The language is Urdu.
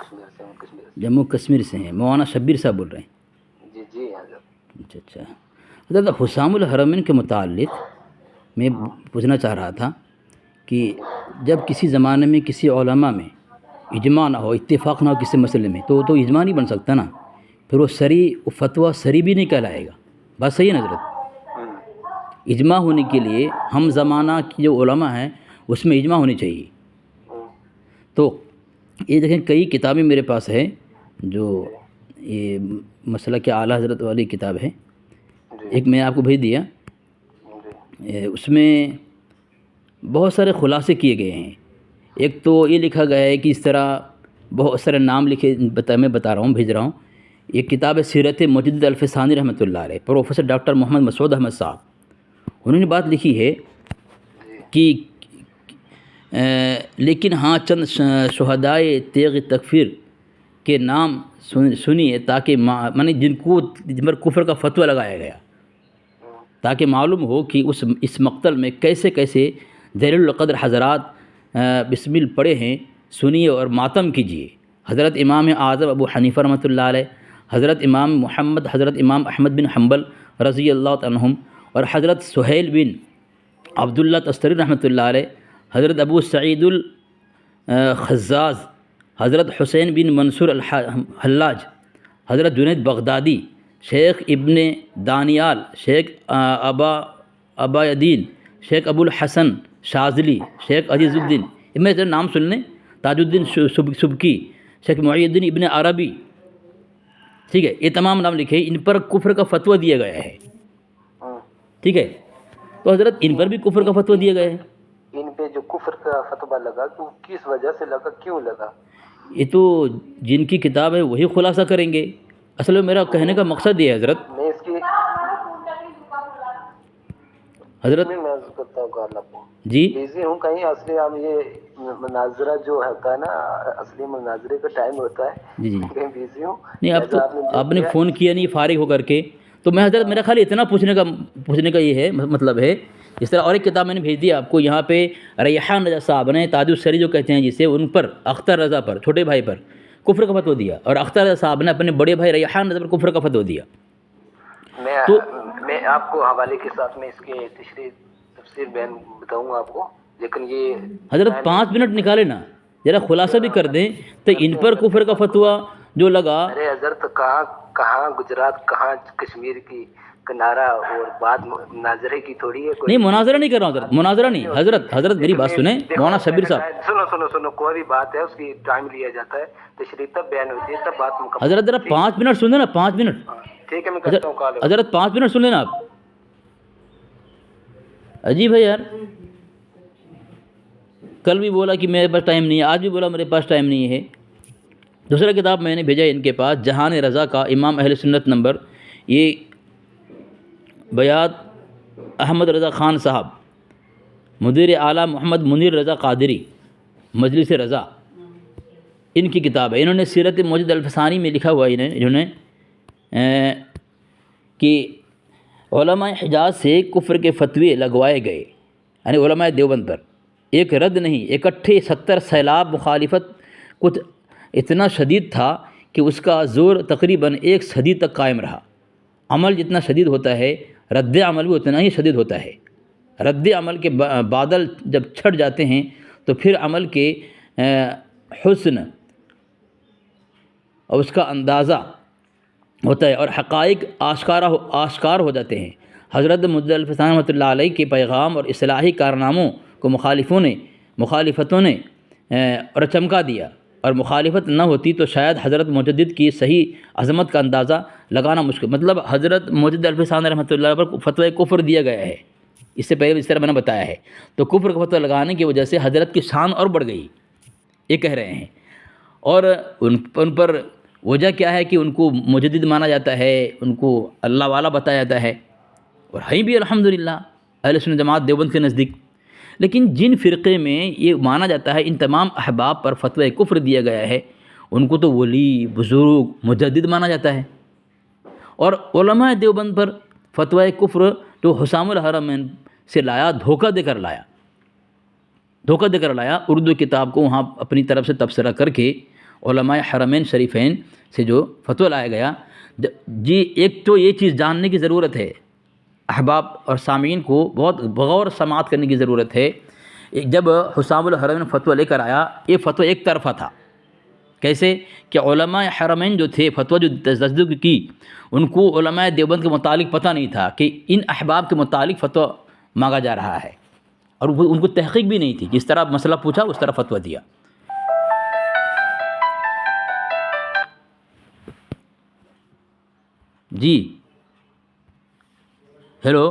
کشمیر سے ہوں، کشمیر سے۔ جموں کشمیر سے ہیں، مولانا شبیر صاحب بول رہے ہیں؟ جی جی حضرت۔ اچھا اچھا حضرت، حسام الحرمین کے متعلق میں پوچھنا چاہ رہا تھا کہ جب کسی زمانے میں کسی علماء میں اجماع نہ ہو، اتفاق نہ ہو کسی مسئلے میں، تو اجماع نہیں بن سکتا نا، پھر وہ سری فتویٰ سری بھی نہیں کہلائے گا۔ بات صحیح ہے نا حضرت؟ اجماع ہونے کے لیے ہم زمانہ کی جو علماء ہیں اس میں اجماع ہونی چاہیے۔ تو یہ دیکھیں کئی کتابیں میرے پاس ہے جو یہ مسئلہ کے اعلیٰ حضرت والی کتاب ہے، ایک میں آپ کو بھیج دیا، اس میں بہت سارے خلاصے کیے گئے ہیں۔ ایک تو یہ لکھا گیا ہے کہ اس طرح بہت سارے نام لکھے، میں بتا رہا ہوں، بھیج رہا ہوں۔ ایک کتاب ہے سیرت مجدد الفسانی رحمۃ اللہ علیہ، پروفیسر ڈاکٹر محمد مسعود احمد صاحب، انہوں نے بات لکھی ہے کہ لیکن ہاں چند شہدائے تیغ تکفیر کے نام سنیے تاکہ جن پر کفر کا فتویٰ لگایا گیا، تاکہ معلوم ہو کہ اس مقتل میں کیسے کیسے جلیل القدر حضرات بسمل پڑے ہیں، سنیے اور ماتم کیجیے۔ حضرت امام اعظم ابو حنیفہ رحمۃ اللہ علیہ، حضرت امام محمد، حضرت امام احمد بن حنبل رضی اللہ تعالیٰ عنہم، اور حضرت سہیل بن عبداللہ تستری رحمۃ اللہ علیہ، حضرت ابو سعید الخزاز، حضرت حسین بن منصور الحلاج، حضرت جنید بغدادی، شیخ ابن دانیال، شیخ ابایدین، شیخ ابو الحسن شاذلی، شیخ عزیز الدین، ان میں سے نام سن لیں، تاج الدین سبکی، شیخ معی الدین ابن عربی، ٹھیک ہے، یہ تمام نام لکھے، ان پر کفر کا فتویٰ دیا گیا ہے، ٹھیک ہے۔ تو حضرت ان پر بھی کفر کا فتویٰ دیا گیا ہے۔ ان پہ جو کفر کا فتویٰ لگا تو کس وجہ سے لگا، کیوں لگا؟ یہ تو جن کی کتاب ہے وہی خلاصہ کریں گے۔ اصل میں میرا کہنے کا مقصد یہ ہے حضرت، میں اس کی حضرت میں عرض کرتا ہوں کہ آپ کو جی بزی ہوں کہیں، اصلی ہم یہ مناظرہ جو ہوتا ہے نا، اصلی مناظرے کا ٹائم ہوتا ہے، جی جی کہیں بزی ہوں۔ نہیں، اب تو آپ نے فون کیا نہیں فارغ ہو کر کے، تو میں حضرت میرا خیال اتنا پوچھنے کا یہ ہے مطلب ہے۔ اس طرح اور ایک کتاب میں نے بھیج دی آپ کو، یہاں پہ ریحان رضا صاحب نے تاج السری جو کہتے ہیں جسے، ان پر اختر رضا پر، چھوٹے بھائی پر کفر کا فتویٰ دیا، اور اختر رضا صاحب نے اپنے بڑے بھائی ریحان رضا پر کفر کا فتویٰ دیا۔ میں آپ کو حوالے کے ساتھ میں اس کے تفسیر بیان بتاؤں گا آپ کو، لیکن یہ حضرت 5 منٹ نکالے نا، ذرا خلاصہ بھی کر دیں تو ان پر کفر کا فتویٰ جو لگا۔ ارے حضرت کہاں گجرات، کہاں کشمیر کی کنارہ، اور بات مناظرے کی تھوڑی ہے۔ نہیں، مناظرہ نہیں کر رہا ہوں حضرت، مناظرہ نہیں، حضرت میری بات سنیں، مولانا شبیر صاحب، سنو، کوئی بھی بات ہے اس کی ٹائم لیا جاتا ہے، تشریح تب بیان ہوتی ہے، تب بات مکمل۔ حضرت ذرا 5 منٹ سن لینا، 5 منٹ ٹھیک ہے، میں کرتا ہوں کال۔ حضرت 5 منٹ سن لینا آپ۔ عجیب ہے یار، کل بھی بولا کہ میرے پاس ٹائم نہیں ہے، آج بھی بولا میرے پاس ٹائم نہیں ہے۔ دوسرا کتاب میں نے بھیجا ان کے پاس، جہان رضا کا امام اہل سنت نمبر، یہ بیات احمد رضا خان صاحب، مدیر اعلیٰ محمد منیر رضا قادری، مجلس رضا، ان کی کتاب ہے۔ انہوں نے سیرت مجدد الفسانی میں لکھا ہوا ہے انہوں نے کہ علماء حجاز سے کفر کے فتوے لگوائے گئے، یعنی علماء دیوبند پر، ایک رد نہیں، اکٹھے 70 سیلاب مخالفت، کچھ اتنا شدید تھا کہ اس کا زور تقریباً 1 صدی تک قائم رہا۔ عمل جتنا شدید ہوتا ہے، رد عمل بھی اتنا ہی شدید ہوتا ہے۔ رد عمل کے بادل جب چھٹ جاتے ہیں تو پھر عمل کے حسن اور اس کا اندازہ ہوتا ہے، اور حقائق آشکار ہو جاتے ہیں۔ حضرت مجدد الفسانی رحمۃ اللہ علیہ کے پیغام اور اصلاحی کارناموں کو مخالفتوں نے اور چمکا دیا، اور مخالفت نہ ہوتی تو شاید حضرت مجدد کی صحیح عظمت کا اندازہ لگانا مشکل۔ مطلب حضرت مجدد الفسانی رحمۃ اللہ علیہ پر فتوی کفر دیا گیا ہے، اس سے پہلے اس طرح میں نے بتایا ہے، تو کفر کا فتوی لگانے کی وجہ سے حضرت کی شان اور بڑھ گئی، یہ کہہ رہے ہیں۔ اور ان پر وجہ کیا ہے کہ ان کو مجدد مانا جاتا ہے، ان کو اللہ والا بتایا جاتا ہے، اور ہیں بھی الحمدللہ اہل سنت جماعت دیوبند کے نزدیک۔ لیکن جن فرقے میں یہ مانا جاتا ہے ان تمام احباب پر فتوی کفر دیا گیا ہے، ان کو تو ولی، بزرگ، مجدد مانا جاتا ہے، اور علماء دیوبند پر فتوی کفر تو حسام الحرمین سے لایا، دھوکہ دے کر لایا، اردو کتاب کو وہاں اپنی طرف سے تبصرہ کر کے علماء حرمین شریفین سے جو فتویٰ لایا گیا، جی ایک تو یہ چیز جاننے کی ضرورت ہے، احباب اور سامعین کو بہت بغور سماعت کرنے کی ضرورت ہے۔ جب حسام الحرمین فتویٰ لے کر آیا، یہ فتویٰ ایک طرفہ تھا۔ کیسے کہ علماء حرمین جو تھے، فتویٰ جو تصدیق کی، ان کو علماء دیوبند کے متعلق پتہ نہیں تھا کہ ان احباب کے متعلق فتویٰ مانگا جا رہا ہے، اور ان کو تحقیق بھی نہیں تھی، جس طرح مسئلہ پوچھا اس طرح فتویٰ دیا۔ جی ہیلو